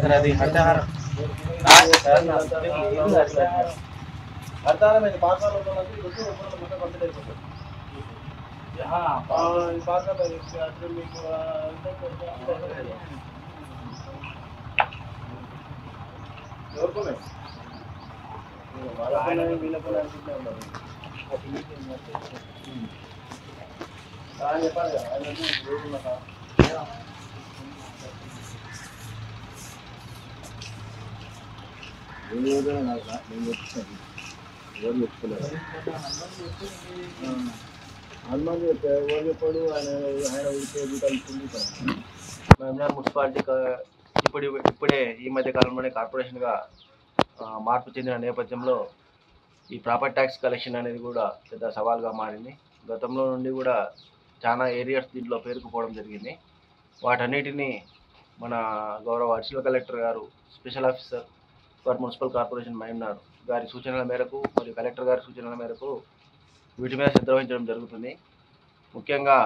Sir అది హరితహారం हरितहार में पास वालों को लगी तो ऊपर तो मतलब कंप्लीट అయిపోతుంది हां पास का तो में को और को नहीं वाला को వీళ్ళ को అనుకుంటా ఉన్నారు ఆనే పడ ఆయన రోజు నక నేను నాకు చెప్తాను ఎవరు చెప్తలేరు హనుమాన్ ఎవరు చెప్పాడు ఆయన ఉడికేది కలుస్తుంది మేమనార్ మున్సిపాలిటీ ఇప్పుడే ఈ మధ్య కాలంలోనే కార్పొరేషన్గా మార్పు చెందిన నేపథ్యంలో ఈ ప్రాపర్టీ ట్యాక్స్ కలెక్షన్ అనేది కూడా పెద్ద సవాల్గా మారింది. గతంలో నుండి కూడా చాలా ఏరియాస్ దీంట్లో పేరుకుపోవడం జరిగింది. వాటన్నిటినీ మన గౌరవ అడిషనల్ కలెక్టర్ గారు, special officer for municipal corporation Mahabubnagar గారి సూచనల మేరకు మరియు కలెక్టర్ గారి సూచనల మేరకు వీటి మీద శ్రద్ధ వహించడం జరుగుతుంది. ముఖ్యంగా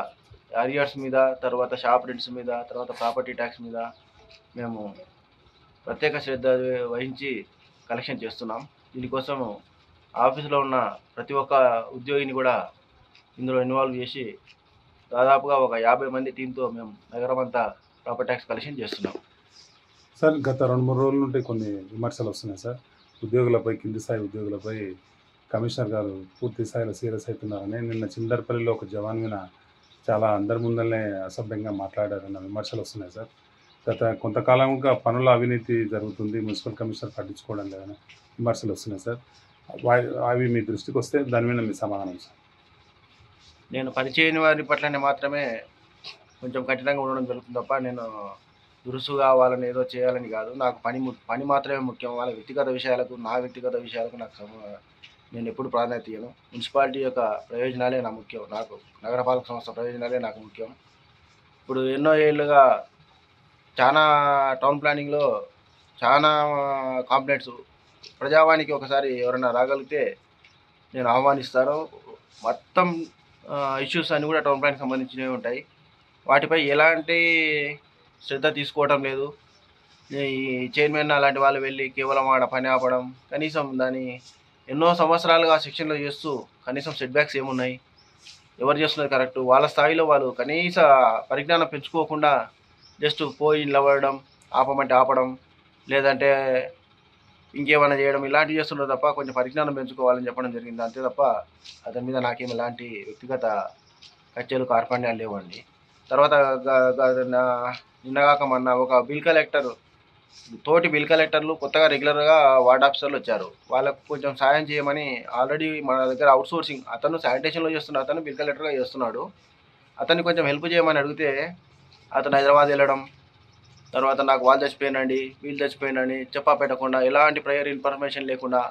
ఏరియాస్ మీద, తర్వాత షాప్ రెంట్స్ మీద, తర్వాత ప్రాపర్టీ ట్యాక్స్ మీద మేము ప్రత్యేక శ్రద్ధ వహించి కలెక్షన్ చేస్తున్నాం. దీనికోసం ఆఫీసులో ఉన్న ప్రతి ఒక్క ఉద్యోగిని కూడా ఇందులో ఇన్వాల్వ్ చేసి దాదాపుగా ఒక 50 మంది టీంతో మేము నగరం అంతా ప్రాపర్టీ ట్యాక్స్ కలెక్షన్ చేస్తున్నాం. సార్ గత 2-3 రోజుల నుండి కొన్ని విమర్శలు వస్తున్నాయి సార్. ఉద్యోగులపై, కింది స్థాయి ఉద్యోగులపై కమిషనర్ గారు పూర్తి స్థాయిలో సీరియస్ అవుతున్నారని నిన్న చిందర్పల్లిలో ఒక జవాన్ మీద చాలా అందరి ముందరనే అసభ్యంగా మాట్లాడారన్న విమర్శలు వస్తున్నాయి సార్. గత కొంతకాలంగా పనుల అవినీతి జరుగుతుంది, మున్సిపల్ కమిషనర్ పట్టించుకోవడం లేదని విమర్శలు వస్తున్నాయి సార్. అవి మీ దృష్టికి వస్తే దాని మీద మీ సమాధానం సార్. నేను పనిచేయని వారి పట్లనే మాత్రమే కొంచెం కఠినంగా ఉండడం జరుగుతుంది తప్ప నేను దురుసుగా వాళ్ళని ఏదో చేయాలని కాదు. నాకు పని మాత్రమే ముఖ్యం. వాళ్ళ వ్యక్తిగత విషయాలకు, నా వ్యక్తిగత విషయాలకు నేను ఎప్పుడు ప్రాధాన్యత ఇయ్యను. మున్సిపాలిటీ యొక్క ప్రయోజనాలే నా ముఖ్యం. నాకు నగరపాలక సంస్థ ప్రయోజనాలే నాకు ముఖ్యం. ఇప్పుడు ఎన్నో ఏళ్ళుగా చాలా టౌన్ ప్లానింగ్లో చాలా కాంప్లైంట్స్ ప్రజావానికి ఒకసారి ఎవరైనా రాగలిగితే నేను ఆహ్వానిస్తాను. మొత్తం ఇష్యూస్ అన్నీ కూడా టౌన్ ప్లాన్కి సంబంధించినవి ఉంటాయి. వాటిపై ఎలాంటి శ్రద్ధ తీసుకోవడం లేదు. ఈ చైర్మన్ అలాంటి వాళ్ళు వెళ్ళి కేవలం ఆడ పని ఆపడం, కనీసం దాన్ని ఎన్నో సంవత్సరాలుగా సెక్షన్లో చేస్తూ కనీసం సెట్ బ్యాక్స్ ఏమున్నాయి, ఎవరు చేస్తున్నారు కరెక్టు, వాళ్ళ స్థాయిలో వాళ్ళు కనీస పరిజ్ఞానం పెంచుకోకుండా జస్ట్ పోయి నిలబడడం, ఆపమంటే ఆపడం, లేదంటే ఇంకేమైనా చేయడం ఇలాంటివి చేస్తున్నారు తప్ప కొంచెం పరిజ్ఞానం పెంచుకోవాలని చెప్పడం జరిగింది. అంతే తప్ప అతని మీద నాకేం ఎలాంటి వ్యక్తిగత కక్షలు, కార్పణ్యాలు లేవండి. తర్వాత నిన్నగాక మొన్న ఒక బిల్ కలెక్టర్ తోటి బిల్ కలెక్టర్లు కొత్తగా రెగ్యులర్గా వార్డ్ ఆఫీసర్లు వచ్చారు. వాళ్ళకు కొంచెం సాయం చేయమని ఆల్రెడీ మన దగ్గర అవుట్సోర్సింగ్ అతను శానిటేషన్లో చేస్తున్న అతను బిల్ కలెక్టర్గా చేస్తున్నాడు. అతన్ని కొంచెం హెల్ప్ చేయమని అడిగితే అతను హైదరాబాద్ వెళ్ళడం, తర్వాత నాకు వాళ్ళు చచ్చిపోయినండి, వీళ్ళు చచ్చిపోయినండి చెప్పా పెట్టకుండా ఎలాంటి ప్రయర్ ఇన్ఫర్మేషన్ లేకుండా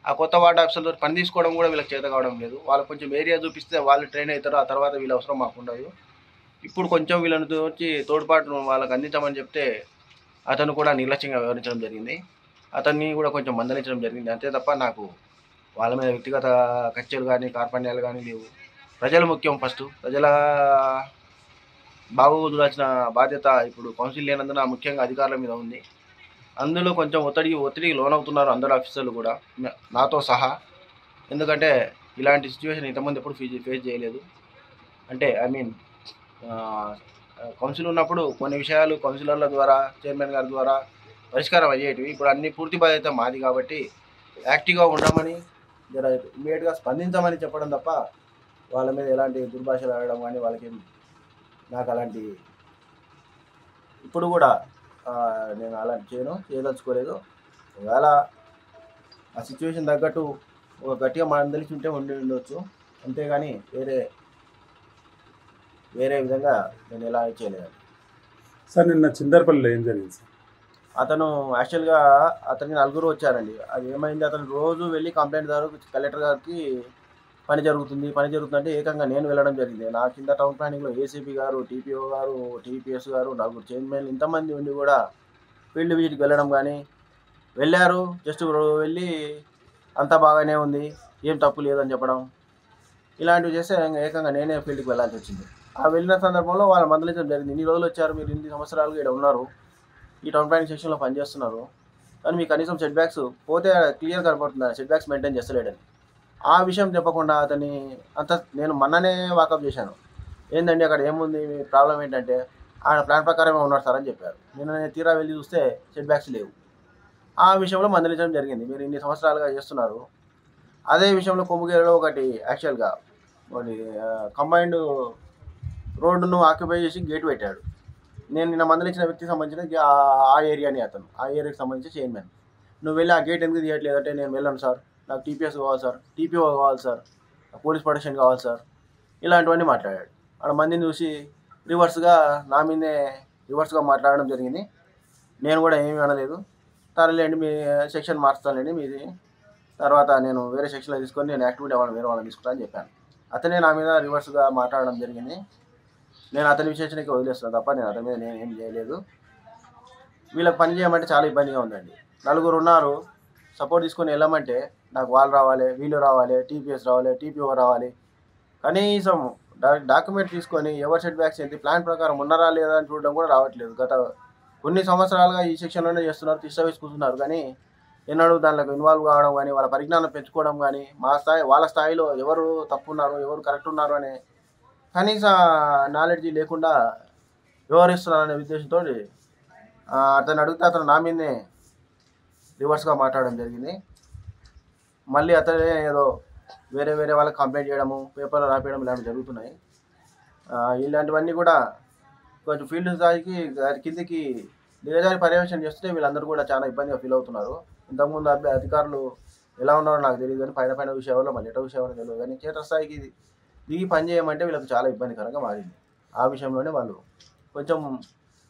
ఆ కొత్త వార్డ్ ఆఫీసర్తో పని తీసుకోవడం కూడా వీళ్ళకి చేత కావడం లేదు. వాళ్ళకు కొంచెం ఏరియా చూపిస్తే వాళ్ళు ట్రైన్ అవుతారు. ఆ తర్వాత వీళ్ళ అవసరం మాకు ఉండదు. ఇప్పుడు కొంచెం వీళ్ళని వచ్చి తోడ్పాటు వాళ్ళకి అందించమని చెప్తే అతను కూడా నిర్లక్ష్యంగా వ్యవహరించడం జరిగింది. అతన్ని కూడా కొంచెం మందలించడం జరిగింది. అంతే తప్ప నాకు వాళ్ళ మీద వ్యక్తిగత కక్షలు కానీ, కార్పణ్యాలు కానీ లేవు. ప్రజలు ముఖ్యం. ఫస్ట్ ప్రజల బాగోగులాల్సిన బాధ్యత ఇప్పుడు కౌన్సిల్ లేనందున ముఖ్యంగా అధికారుల మీద ఉంది. అందులో కొంచెం ఒత్తిడికి లోనవుతున్నారు అందరు ఆఫీసర్లు కూడా, నాతో సహా. ఎందుకంటే ఇలాంటి సిచ్యువేషన్ ఇంతకుముందు ఎప్పుడు ఫేస్ చేయలేదు. అంటే కౌన్సిల్ ఉన్నప్పుడు కొన్ని విషయాలు కౌన్సిలర్ల ద్వారా, చైర్మన్ గారి ద్వారా పరిష్కారం అయ్యేటివి. ఇప్పుడు అన్ని పూర్తి బాధ్యత మాది కాబట్టి యాక్టివ్గా ఉండమని, జర ఇమీడియట్గా స్పందించమని చెప్పడం తప్ప వాళ్ళ మీద ఎలాంటి దుర్భాషలు ఆడడం కానీ వాళ్ళకి నాకు అలాంటి ఇప్పుడు కూడా నేను అలాంటి చేయదలుచుకోలేదు. ఒకవేళ ఆ సిచ్యువేషన్ తగ్గట్టు ఒక గట్టిగా మందలిచి ఉంటే ఉండొచ్చు. అంతేగాని వేరే విధంగా నేను ఎలా చేయలేదు సార్. నిన్న చిందర్పల్లిలో ఏం జరిగింది సార్? అతను యాక్చువల్గా అతనికి 4 వచ్చారండి. అది ఏమైంది, అతను రోజు వెళ్ళి కంప్లైంట్ దారు కలెక్టర్ గారికి పని జరుగుతుందంటే ఏకంగా నేను వెళ్ళడం జరిగింది. నా కింద టౌన్ ప్లానింగ్లో ఏసీపీ గారు, టీపీఓ గారు, టీపీఎస్ గారు, 4 చైర్మన్లు ఇంతమంది ఉండి కూడా ఫీల్డ్ విజిట్కి వెళ్ళడం కానీ వెళ్ళారు. జస్ట్ వెళ్ళి అంతా బాగానే ఉంది, ఏం తప్పు లేదని చెప్పడం, ఇలాంటివి చేస్తే ఏకంగా నేనే ఫీల్డ్కి వెళ్ళాల్సి వచ్చింది. ఆ వెళ్ళిన సందర్భంలో వాళ్ళు మందలించడం జరిగింది. ఇన్ని రోజులు వచ్చారు, మీరు ఇన్ని సంవత్సరాలుగా ఇక్కడ ఉన్నారు, ఈ టౌన్ ప్లానింగ్ సెక్షన్లో పనిచేస్తున్నారు, కానీ మీకు కనీసం సెట్ బ్యాక్స్ పోతే క్లియర్ కనపడుతుంది సెట్ బ్యాక్స్ మెయింటైన్ చేస్తలేడని. ఆ విషయం చెప్పకుండా అతన్ని అంత నేను మొన్ననే వాకప్ చేశాను. ఏందండి అక్కడ ఏముంది, మీ ప్రాబ్లం ఏంటంటే ఆయన ప్లాన్ ప్రకారమే ఉన్నారు సార్ అని చెప్పారు. నేను తీరా వెళ్ళి చూస్తే సెట్ బ్యాక్స్ లేవు. ఆ విషయంలో మందలించడం జరిగింది. మీరు ఇన్ని సంవత్సరాలుగా చేస్తున్నారు. అదే విషయంలో కొమ్ముగేరులో ఒకటి యాక్చువల్గా ఒకటి కంబైన్డ్ రోడ్డును ఆక్యుపై చేసి గేట్ పెట్టాడు. నేను నిన్న మందలించిన వ్యక్తికి సంబంధించిన ఆ ఏరియాని అతను ఆ ఏరియాకి సంబంధించి చైర్మన్. నువ్వు వెళ్ళి ఆ గేట్ ఎందుకు తీయట్లేదు అంటే, నేను వెళ్ళాను సార్, నాకు టీపీఎస్ కావాలి సార్, టీపీఓ కావాలి సార్, పోలీస్ ప్రొటెక్షన్ కావాలి సార్, ఇలాంటివన్నీ మాట్లాడాడు. ఆడ మందిని చూసి రివర్స్గా నా మీదే రివర్స్గా మాట్లాడడం జరిగింది. నేను కూడా ఏమీ అనలేదు. తరలేండి మీ సెక్షన్ మార్చుతానండి మీది, తర్వాత నేను వేరే సెక్షన్లో తీసుకొని నేను యాక్టివిటీ అవ్వడం వేరే వాళ్ళని తీసుకుంటా అని చెప్పాను. అతనే నా మీద రివర్స్గా మాట్లాడడం జరిగింది. నేను అతని విశేషణకి వదిలేస్తున్నాను తప్ప నేను అతని మీద నేను ఏం చేయలేదు. వీళ్ళకి పని చేయమంటే చాలా ఇబ్బందిగా ఉందండి. నలుగురు ఉన్నారు, సపోర్ట్ తీసుకొని వెళ్ళమంటే నాకు వాళ్ళు రావాలి, వీళ్ళు రావాలి, టీపీఎస్ రావాలి, టీపీఓ రావాలి. కనీసం డాక్యుమెంట్ తీసుకొని ఎవరి సెట్ బ్యాక్స్ ఏంటి, ప్లాన్ ప్రకారం ఉన్నారా లేదా అని చూడడం కూడా రావట్లేదు. గత కొన్ని సంవత్సరాలుగా ఈ సెక్షన్లోనే చేస్తున్నారు, వేసి కూర్చున్నారు. కానీ ఎన్నడూ దానిలో ఇన్వాల్వ్ కావడం కానీ, వాళ్ళ పరిజ్ఞానం పెంచుకోవడం కానీ, వాళ్ళ స్థాయిలో ఎవరు తప్పు ఉన్నారు, ఎవరు కరెక్ట్ ఉన్నారు అనే కనీస నాలెడ్జీ లేకుండా వ్యవహరిస్తున్నారనే ఉద్దేశంతో అతను అడిగితే అతను నా మీదే రివర్స్గా మాట్లాడడం జరిగింది. మళ్ళీ అతనే ఏదో వేరే వాళ్ళకి కంప్లైంట్ చేయడము, పేపర్లో రాపేయడం ఇలాంటివి జరుగుతున్నాయి. ఇలాంటివన్నీ కూడా కొంచెం ఫీల్డ్ స్థాయికి కిందికి దిగజారి పర్యవేక్షణ చేస్తుంటే వీళ్ళందరూ కూడా చాలా ఇబ్బందిగా ఫీల్ అవుతున్నారు. ఇంతకుముందు అధికారులు ఎలా ఉన్నారో నాకు తెలియదు, కానీ పైన విషయాల్లో మళ్ళీ ఎట విషయాల్లో తెలియదు, కానీ క్షేత్రస్థాయికి దిగి పని చేయమంటే వీళ్ళకి చాలా ఇబ్బందికరంగా మారింది. ఆ విషయంలోనే వాళ్ళు కొంచెం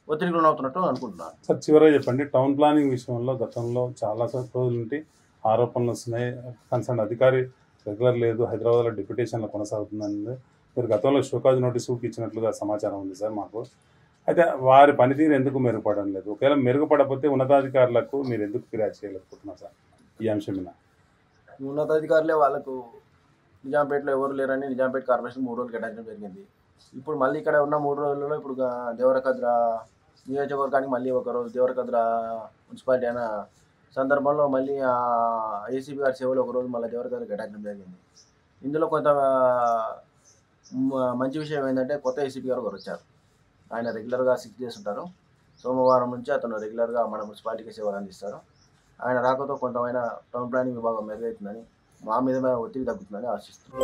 ఒత్తిడికి లోనవుతున్నట్టు అనుకుంటున్నాను. సార్ చివరిగా చెప్పండి, టౌన్ ప్లానింగ్ విషయంలో గతంలో చాలా రోజుల నుండి ఆరోపణలు వస్తున్నాయి. కన్సర్న్ అధికారి రెగ్యులర్ లేదు, హైదరాబాద్లో డిప్యూటేషన్లో కొనసాగుతుందని మీరు గతంలో షోకాజ్ నోటీసు ఇచ్చినట్లుగా సమాచారం ఉంది సార్ మాకు. అయితే వారి పనితీరు ఎందుకు మెరుగుపడడం లేదు? ఒకవేళ మెరుగుపడకపోతే ఉన్నతాధికారులకు మీరు ఎందుకు ఫిర్యాదు చేయలేకపోతున్నారు సార్ ఈ అంశం మీద? ఉన్నతాధికారులే వాళ్ళకు నిజాంపేటలో ఎవరు లేరని నిజాంపేట కార్పొరేషన్ 3 రోజులు కేటాయించడం జరిగింది. ఇప్పుడు మళ్ళీ ఇక్కడ ఉన్న 3 రోజులలో ఇప్పుడు దేవరకద్ర నియోజకవర్గానికి మళ్ళీ ఒకరోజు దేవరకద్ర మున్సిపాలిటీ అయిన సందర్భంలో మళ్ళీ ఏసీపీ గారి సేవలో ఒకరోజు మళ్ళీ దేవరకద్ర కేటాయించడం జరిగింది. ఇందులో కొంత మంచి విషయం ఏంటంటే కొత్త ఏసీపీ గారు ఒకరు వచ్చారు. ఆయన రెగ్యులర్గా 6 days ఉంటారు. సోమవారం నుంచి అతను రెగ్యులర్గా మన మున్సిపాలిటీకి సేవలు అందిస్తారు. ఆయన రాకతో కొంతమైన టౌన్ ప్లానింగ్ విభాగం మెరుగవుతుందని, మా మీద ఒత్తిడి తగ్గుతుందని ఆశిస్తున్నాను.